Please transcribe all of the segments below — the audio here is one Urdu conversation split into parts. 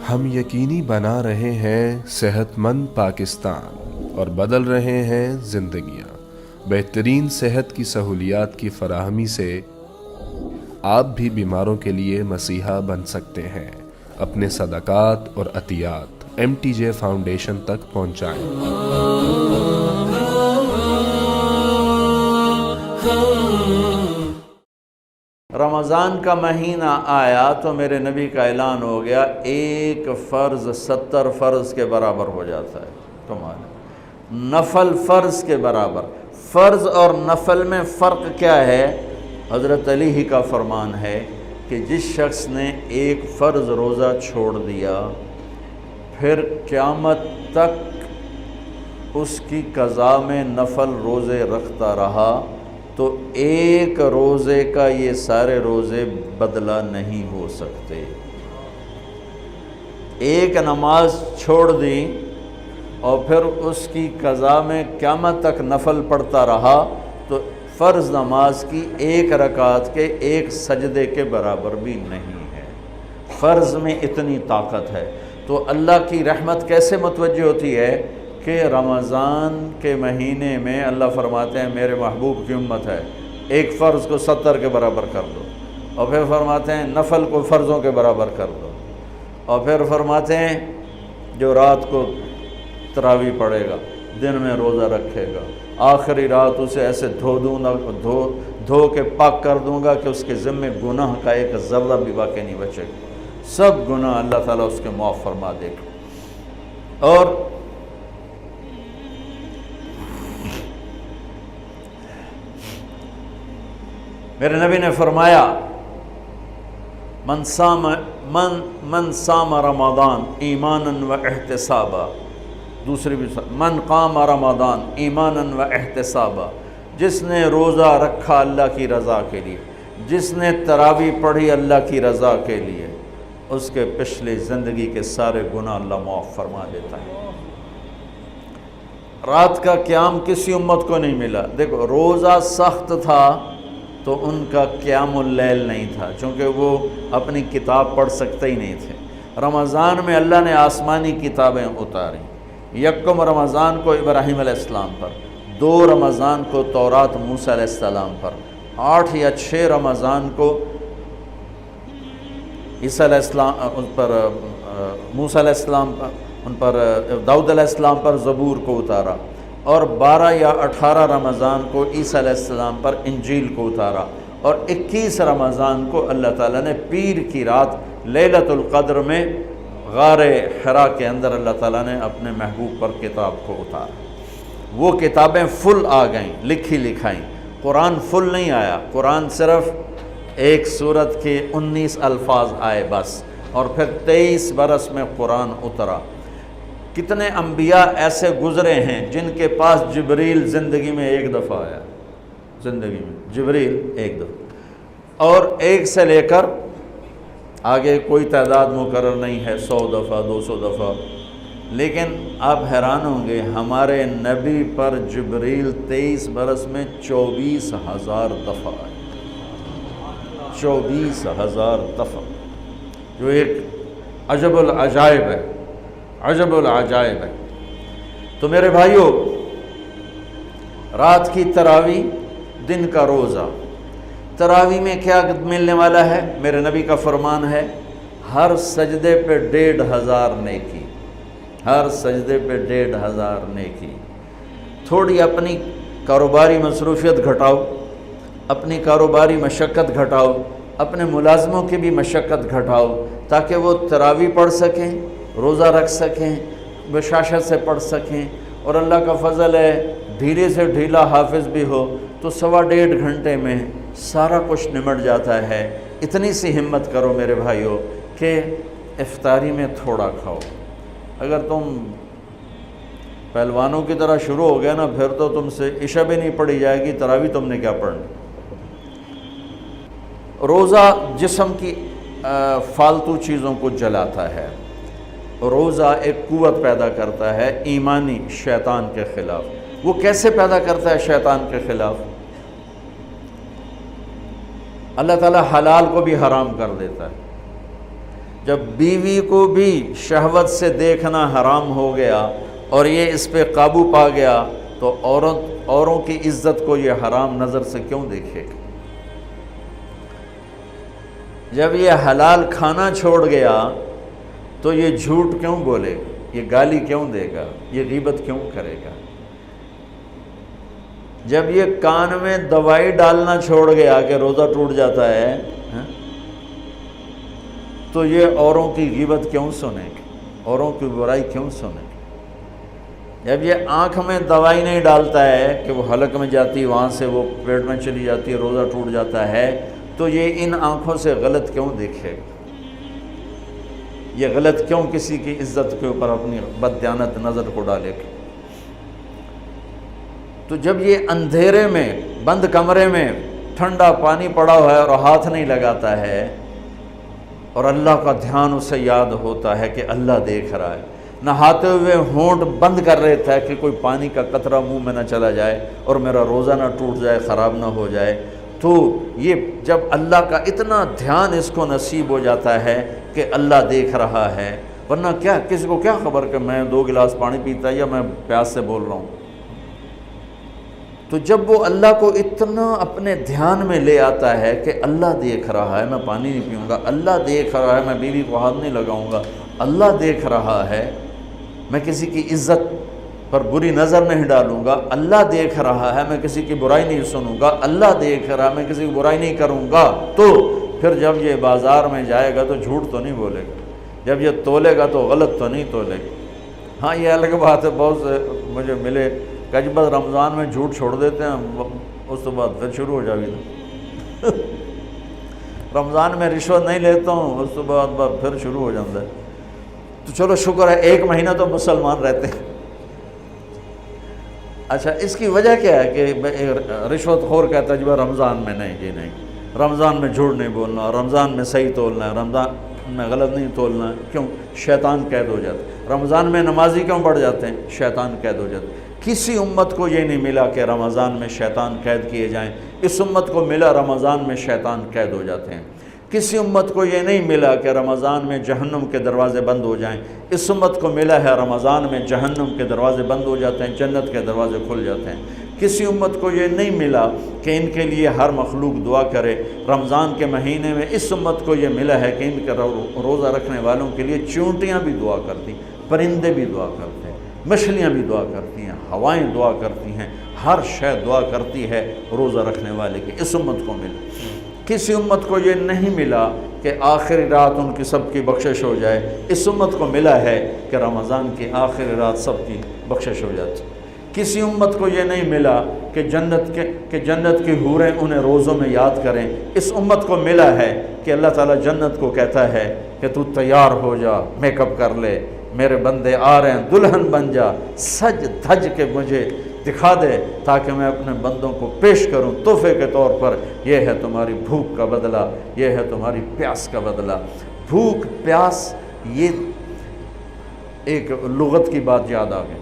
ہم یقینی بنا رہے ہیں صحت مند پاکستان اور بدل رہے ہیں زندگیاں۔ بہترین صحت کی سہولیات کی فراہمی سے آپ بھی بیماروں کے لیے مسیحا بن سکتے ہیں۔ اپنے صدقات اور عطیات MTJ فاؤنڈیشن تک پہنچائیں۔ رمضان کا مہینہ آیا تو میرے نبی کا اعلان ہو گیا، ایک فرض 70 فرض کے برابر ہو جاتا ہے تمہارے، نفل فرض کے برابر۔ فرض اور نفل میں فرق کیا ہے؟ حضرت علی ہی کا فرمان ہے کہ جس شخص نے ایک فرض روزہ چھوڑ دیا پھر قیامت تک اس کی قضا میں نفل روزے رکھتا رہا تو ایک روزے کا یہ سارے روزے بدلہ نہیں ہو سکتے۔ ایک نماز چھوڑ دی اور پھر اس کی قضا میں قیامت تک نفل پڑھتا رہا تو فرض نماز کی ایک رکعت کے ایک سجدے کے برابر بھی نہیں ہے۔ فرض میں اتنی طاقت ہے۔ تو اللہ کی رحمت کیسے متوجہ ہوتی ہے کہ رمضان کے مہینے میں اللہ فرماتے ہیں میرے محبوب کی امت ہے، ایک فرض کو 70 کے برابر کر دو، اور پھر فرماتے ہیں نفل کو فرضوں کے برابر کر دو، اور پھر فرماتے ہیں جو رات کو تراویح پڑھے گا، دن میں روزہ رکھے گا، آخری رات اسے ایسے دھو کے پاک کر دوں گا کہ اس کے ذمے گناہ کا ایک ذرہ بھی باقی نہیں بچے گا، سب گناہ اللہ تعالیٰ اس کے معاف فرما دے گا۔ اور میرے نبی نے فرمایا من صام رمضان ایمانا و احتسابا، دوسری بھی من قام رمضان ایمانا و احتسابا، جس نے روزہ رکھا اللہ کی رضا کے لیے، جس نے تراویح پڑھی اللہ کی رضا کے لیے، اس کے پچھلی زندگی کے سارے گناہ اللہ معاف فرما دیتا ہے۔ رات کا قیام کسی امت کو نہیں ملا۔ دیکھو روزہ سخت تھا تو ان کا قیام اللیل نہیں تھا، چونکہ وہ اپنی کتاب پڑھ سکتے ہی نہیں تھے۔ رمضان میں اللہ نے آسمانی کتابیں اتاری، یکم رمضان کو ابراہیم علیہ السلام پر، 2 رمضان کو تورات موسیٰ علیہ السلام پر، 8 یا 6 رمضان کو عیسیٰ علیہ السلام پر، موسیٰ علیہ السلام پر، ان پر داؤد علیہ السلام پر زبور کو اتارا، اور 12 یا 18 رمضان کو عیسیٰ علیہ السلام پر انجیل کو اتارا، اور 21 رمضان کو اللہ تعالیٰ نے پیر کی رات لیلۃ القدر میں غار حرا کے اندر اللہ تعالیٰ نے اپنے محبوب پر کتاب کو اتارا۔ وہ کتابیں فل آ گئیں، لکھی لکھائیں۔ قرآن فل نہیں آیا، قرآن صرف ایک سورت کے 19 الفاظ آئے بس، اور پھر 23 برس میں قرآن اترا۔ کتنے انبیاء ایسے گزرے ہیں جن کے پاس جبریل زندگی میں ایک دفعہ آیا، زندگی میں جبریل ایک دفعہ، اور ایک سے لے کر آگے کوئی تعداد مقرر نہیں ہے، 100 دفعہ 200 دفعہ، لیکن آپ حیران ہوں گے ہمارے نبی پر جبریل 23 برس میں 24,000 دفعہ آئے، 24,000 دفعہ، جو ایک عجب العجائب ہے، عجب العجائب ہے۔ تو میرے بھائیوں، رات کی تراویح، دن کا روزہ، تراویح میں کیا ملنے والا ہے؟ میرے نبی کا فرمان ہے ہر سجدے پہ 1,500 نیکی، ہر سجدے پہ 1,500 نیکی۔ تھوڑی اپنی کاروباری مصروفیت گھٹاؤ، اپنی کاروباری مشقت گھٹاؤ، اپنے ملازموں کی بھی مشقت گھٹاؤ، تاکہ وہ تراویح پڑھ سکیں، روزہ رکھ سکیں، بشاشت سے پڑھ سکیں، اور اللہ کا فضل ہے ڈھیلے سے ڈھیلا حافظ بھی ہو تو 1.5 گھنٹے میں سارا کچھ نمٹ جاتا ہے۔ اتنی سی ہمت کرو میرے بھائیوں کہ افطاری میں تھوڑا کھاؤ۔ اگر تم پہلوانوں کی طرح شروع ہو گیا نا، پھر تو تم سے عشاء بھی نہیں پڑھی جائے گی، تراویح تم نے کیا پڑھنی۔ روزہ جسم کی فالتو چیزوں کو جلاتا ہے، روزہ ایک قوت پیدا کرتا ہے ایمانی شیطان کے خلاف۔ وہ کیسے پیدا کرتا ہے شیطان کے خلاف؟ اللہ تعالیٰ حلال کو بھی حرام کر دیتا ہے، جب بیوی کو بھی شہوت سے دیکھنا حرام ہو گیا اور یہ اس پہ قابو پا گیا تو اوروں کی عزت کو یہ حرام نظر سے کیوں دیکھے گا؟ جب یہ حلال کھانا چھوڑ گیا تو یہ جھوٹ کیوں بولے گا؟ یہ گالی کیوں دے گا؟ یہ غیبت کیوں کرے گا؟ جب یہ کان میں دوائی ڈالنا چھوڑ گیا کہ روزہ ٹوٹ جاتا ہے تو یہ اوروں کی غیبت کیوں سنے گا؟ اوروں کی برائی کیوں سنے گا؟ جب یہ آنکھ میں دوائی نہیں ڈالتا ہے کہ وہ حلق میں جاتی وہاں سے وہ پیٹ میں چلی جاتی ہے، روزہ ٹوٹ جاتا ہے، تو یہ ان آنکھوں سے غلط کیوں دیکھے گا؟ یہ غلط کیوں کسی کی عزت کے اوپر اپنی بددیانت نظر کو ڈالے گا؟ تو جب یہ اندھیرے میں بند کمرے میں ٹھنڈا پانی پڑا ہوا ہے اور ہاتھ نہیں لگاتا ہے اور اللہ کا دھیان اسے یاد ہوتا ہے کہ اللہ دیکھ رہا ہے، نہاتے ہوئے ہونٹ بند کر رہتا ہے کہ کوئی پانی کا قطرہ منہ میں نہ چلا جائے اور میرا روزہ نہ ٹوٹ جائے، خراب نہ ہو جائے، تو یہ جب اللہ کا اتنا دھیان اس کو نصیب ہو جاتا ہے کہ اللہ دیکھ رہا ہے، ورنہ کیا کسی کو کیا خبر کہ میں 2 گلاس پانی پیتا یا میں پیاس سے بول رہا ہوں؟ تو جب وہ اللہ کو اتنا اپنے دھیان میں لے آتا ہے کہ اللہ دیکھ رہا ہے، میں پانی نہیں پیوں گا، اللہ دیکھ رہا ہے، میں بیوی کو ہاتھ نہیں لگاؤں گا، اللہ دیکھ رہا ہے، میں کسی کی عزت پر بری نظر نہیں ڈالوں گا، اللہ دیکھ رہا ہے، میں کسی کی برائی نہیں سنوں گا، اللہ دیکھ رہا ہے، میں کسی کی برائی نہیں کروں گا، تو پھر جب یہ بازار میں جائے گا تو جھوٹ تو نہیں بولے گا، جب یہ تولے گا تو غلط تو نہیں تولے گا۔ ہاں یہ الگ بات ہے، بہت سے مجھے ملے کہ جب بس رمضان میں جھوٹ چھوڑ دیتے ہیں، اس کے بعد پھر شروع ہو جائے گا۔ رمضان میں رشوت نہیں لیتا ہوں، اس کے بعد پھر شروع ہو جاتا ہے۔ تو چلو شکر ہے 1 مہینہ تو مسلمان رہتے ہیں۔ اچھا اس کی وجہ کیا ہے کہ رشوت خور کہتا ہے جی رمضان میں نہیں، جی نہیں، رمضان میں جھوٹ نہیں بولنا، رمضان میں صحیح تولنا ہے، رمضان میں غلط نہیں تولنا ہے۔ کیوں؟ شیطان قید ہو جاتا ہے۔ رمضان میں نمازی کیوں بڑھ جاتے ہیں؟ شیطان قید ہو جاتا ہے۔ کسی امت کو یہ نہیں ملا کہ رمضان میں شیطان قید کیے جائیں، اس امت کو ملا رمضان میں شیطان قید ہو جاتے ہیں۔ کسی امت کو یہ نہیں ملا کہ رمضان میں جہنم کے دروازے بند ہو جائیں، اس امت کو ملا ہے رمضان میں جہنم کے دروازے بند ہو جاتے ہیں، جنت کے دروازے کھل جاتے ہیں۔ کسی امت کو یہ نہیں ملا کہ ان کے لیے ہر مخلوق دعا کرے، رمضان کے مہینے میں اس امت کو یہ ملا ہے کہ ان کے روزہ رکھنے والوں کے لیے چونٹیاں بھی دعا کرتی، پرندے بھی دعا کرتے ہیں، مچھلیاں بھی دعا کرتی ہیں، ہوائیں دعا کرتی ہیں، ہر شے دعا کرتی ہے روزہ رکھنے والے کی۔ اس امت کو ملا۔ کسی امت کو یہ نہیں ملا کہ آخری رات ان کی سب کی بخشش ہو جائے، اس امت کو ملا ہے کہ رمضان کی آخری رات سب کی بخشش ہو جاتی۔ کسی امت کو یہ نہیں ملا کہ جنت کی حوریں انہیں روزوں میں یاد کریں، اس امت کو ملا ہے کہ اللہ تعالیٰ جنت کو کہتا ہے کہ تو تیار ہو جا، میک اپ کر لے، میرے بندے آ رہے ہیں، دلہن بن جا، سج دھج کے مجھے دکھا دے تاکہ میں اپنے بندوں کو پیش کروں تحفے کے طور پر۔ یہ ہے تمہاری بھوک کا بدلہ، یہ ہے تمہاری پیاس کا بدلہ۔ بھوک پیاس، یہ ایک لغت کی بات یاد آ گئی۔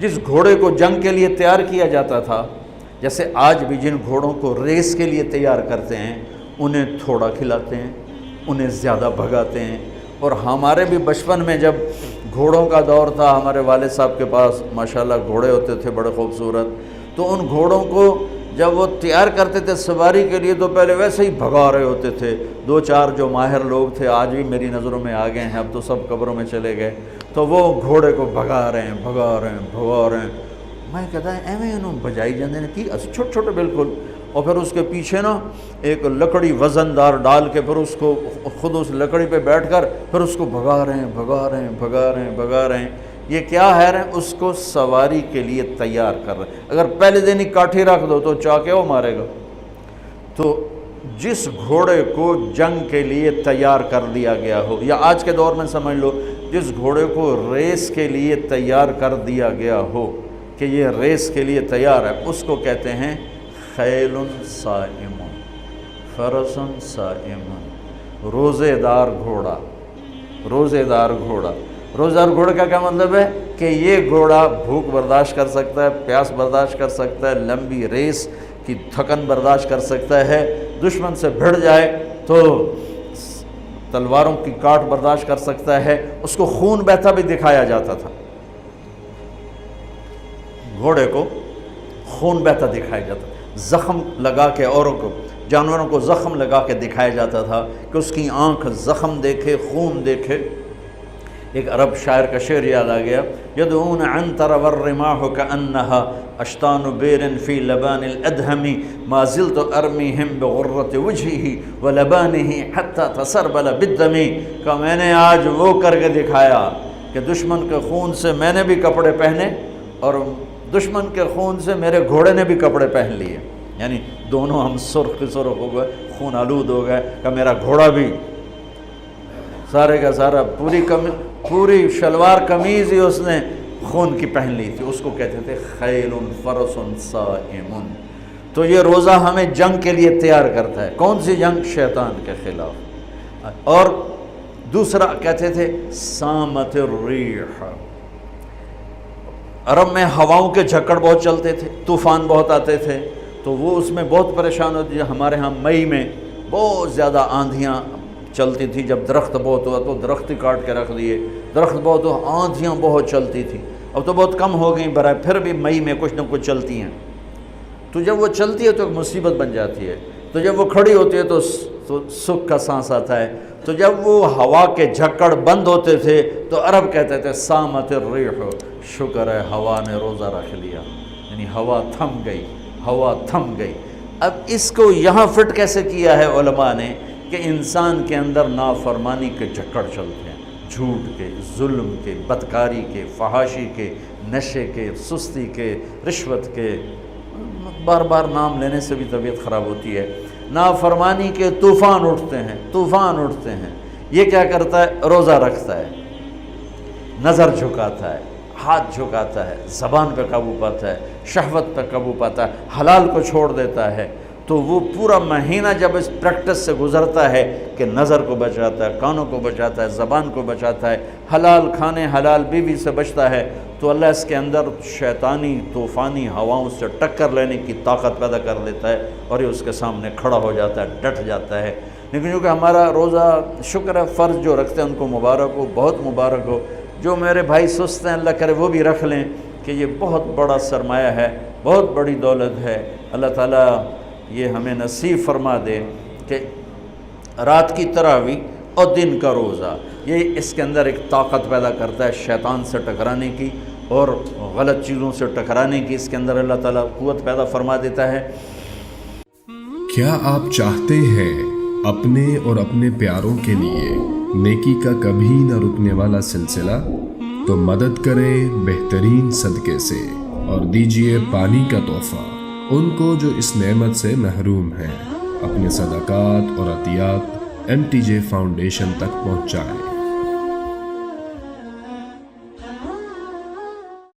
جس گھوڑے کو جنگ کے لیے تیار کیا جاتا تھا، جیسے آج بھی جن گھوڑوں کو ریس کے لیے تیار کرتے ہیں، انہیں تھوڑا کھلاتے ہیں، انہیں زیادہ بھگاتے ہیں۔ اور ہمارے بھی بچپن میں جب گھوڑوں کا دور تھا، ہمارے والد صاحب کے پاس ماشاءاللہ گھوڑے ہوتے تھے بڑے خوبصورت، تو ان گھوڑوں کو جب وہ تیار کرتے تھے سواری کے لیے تو پہلے ویسے ہی بھگا رہے ہوتے تھے۔ 2-4 جو ماہر لوگ تھے آج بھی میری نظروں میں آ گئے ہیں، اب تو سب قبروں میں چلے گئے، تو وہ گھوڑے کو بھگا رہے ہیں۔ میں کہتا ہے ایویں انہوں بجائی جاندے نے کی چھوٹے چھوٹے بالکل، اور پھر اس کے پیچھے نا ایک لکڑی وزن دار ڈال کے پھر اس کو خود اس لکڑی پہ بیٹھ کر پھر اس کو بھگا رہے ہیں۔ یہ کیا ہے رہے ہیں؟ اس کو سواری کے لیے تیار کر رہے ہیں۔ اگر پہلے دن ہی کاٹھی رکھ دو تو چاکے وہ مارے گا۔ تو جس گھوڑے کو جنگ کے لیے تیار کر دیا گیا ہو، یا آج کے دور میں سمجھ لو جس گھوڑے کو ریس کے لیے تیار کر دیا گیا ہو کہ یہ ریس کے لیے تیار ہے، اس کو کہتے ہیں خیل صائم، فرس صائم، روزے دار گھوڑا۔ روزے دار گھوڑا کا کیا مطلب ہے؟ کہ یہ گھوڑا بھوک برداشت کر سکتا ہے، پیاس برداشت کر سکتا ہے، لمبی ریس کی تھکن برداشت کر سکتا ہے، دشمن سے بھڑ جائے تو تلواروں کی کاٹ برداشت کر سکتا ہے، اس کو خون بہتا بھی دکھایا جاتا تھا، گھوڑے کو خون بہتا دکھایا جاتا تھا، زخم لگا کے اوروں کو، جانوروں کو زخم لگا کے دکھایا جاتا تھا کہ اس کی آنکھ زخم دیکھے، خون دیکھے۔ ایک عرب شاعر کا شعر یاد آ گیا، یدعون عنتر والرماح كأنها اشتان بیر فی لبان الادہم ما زلت ارمیہم بغرۃ وجہہ ولبانہ حتی تسربل بالدم، کہ میں نے آج وہ کر کے دکھایا کہ دشمن کے خون سے میں نے بھی کپڑے پہنے اور دشمن کے خون سے میرے گھوڑے نے بھی کپڑے پہن لیے، یعنی دونوں ہم سرخ سرخ ہو گئے، خون آلود ہو گئے، کہ میرا گھوڑا بھی سارے کا سارا پوری شلوار قمیض ہی اس نے خون کی پہن لی تھی، اس کو کہتے تھے خیل فرس صائم۔ تو یہ روزہ ہمیں جنگ کے لیے تیار کرتا ہے، کون سی جنگ؟ شیطان کے خلاف۔ اور دوسرا کہتے تھے سامت الریح، عرب میں ہواؤں کے جھکڑ بہت چلتے تھے، طوفان بہت آتے تھے، تو وہ اس میں بہت پریشان ہوتے تھے۔ ہمارے ہاں مئی میں بہت زیادہ آندھیاں چلتی تھی، جب درخت بہت ہوا تو درخت ہی کاٹ کے رکھ دیے، درخت بہت ہوا، آندھیاں بہت چلتی تھی، اب تو بہت کم ہو گئیں برائے، پھر بھی مئی میں کچھ نہ کچھ چلتی ہیں، تو جب وہ چلتی ہے تو ایک مصیبت بن جاتی ہے، تو جب وہ کھڑی ہوتی ہے تو سکھ کا سانس آتا ہے، تو جب وہ ہوا کے جھکڑ بند ہوتے تھے تو عرب کہتے تھے سامت الریح، شکر ہے ہوا نے روزہ رکھ لیا، یعنی ہوا تھم گئی، ہوا تھم گئی۔ اب اس کو یہاں فٹ کیسے کیا ہے علماء نے کہ انسان کے اندر نافرمانی کے جھکڑ چلتے ہیں، جھوٹ کے، ظلم کے، بدکاری کے، فحاشی کے، نشے کے، سستی کے، رشوت کے، بار بار نام لینے سے بھی طبیعت خراب ہوتی ہے، نافرمانی کے طوفان اٹھتے ہیں، طوفان اٹھتے ہیں۔ یہ کیا کرتا ہے؟ روزہ رکھتا ہے، نظر جھکاتا ہے، ہاتھ جھکاتا ہے، زبان پہ قابو پاتا ہے، شہوت پہ قابو پاتا ہے، حلال کو چھوڑ دیتا ہے، تو وہ پورا مہینہ جب اس پریکٹس سے گزرتا ہے کہ نظر کو بچاتا ہے، کانوں کو بچاتا ہے، زبان کو بچاتا ہے، حلال کھانے، حلال بیوی سے بچتا ہے، تو اللہ اس کے اندر شیطانی طوفانی ہواؤں سے ٹکر لینے کی طاقت پیدا کر دیتا ہے، اور یہ اس کے سامنے کھڑا ہو جاتا ہے، ڈٹ جاتا ہے۔ لیکن چونکہ ہمارا روزہ شکر ہے فرض جو رکھتے ہیں ان کو مبارک ہو، بہت مبارک ہو، جو میرے بھائی سست ہیں اللہ کرے وہ بھی رکھ لیں، کہ یہ بہت بڑا سرمایہ ہے، بہت بڑی دولت ہے۔ اللہ تعالیٰ یہ ہمیں نصیب فرما دے کہ رات کی تراویح اور دن کا روزہ، یہ اس کے اندر ایک طاقت پیدا کرتا ہے شیطان سے ٹکرانے کی اور غلط چیزوں سے ٹکرانے کی، اس کے اندر اللہ تعالیٰ قوت پیدا فرما دیتا ہے۔ کیا آپ چاہتے ہیں اپنے اور اپنے پیاروں کے لیے نیکی کا کبھی نہ رکنے والا سلسلہ؟ تو مدد کریں بہترین صدقے سے اور دیجئے پانی کا تحفہ ان کو جو اس نعمت سے محروم ہیں۔ اپنے صدقات اور عطیات MTJ فاؤنڈیشن تک پہنچائیں۔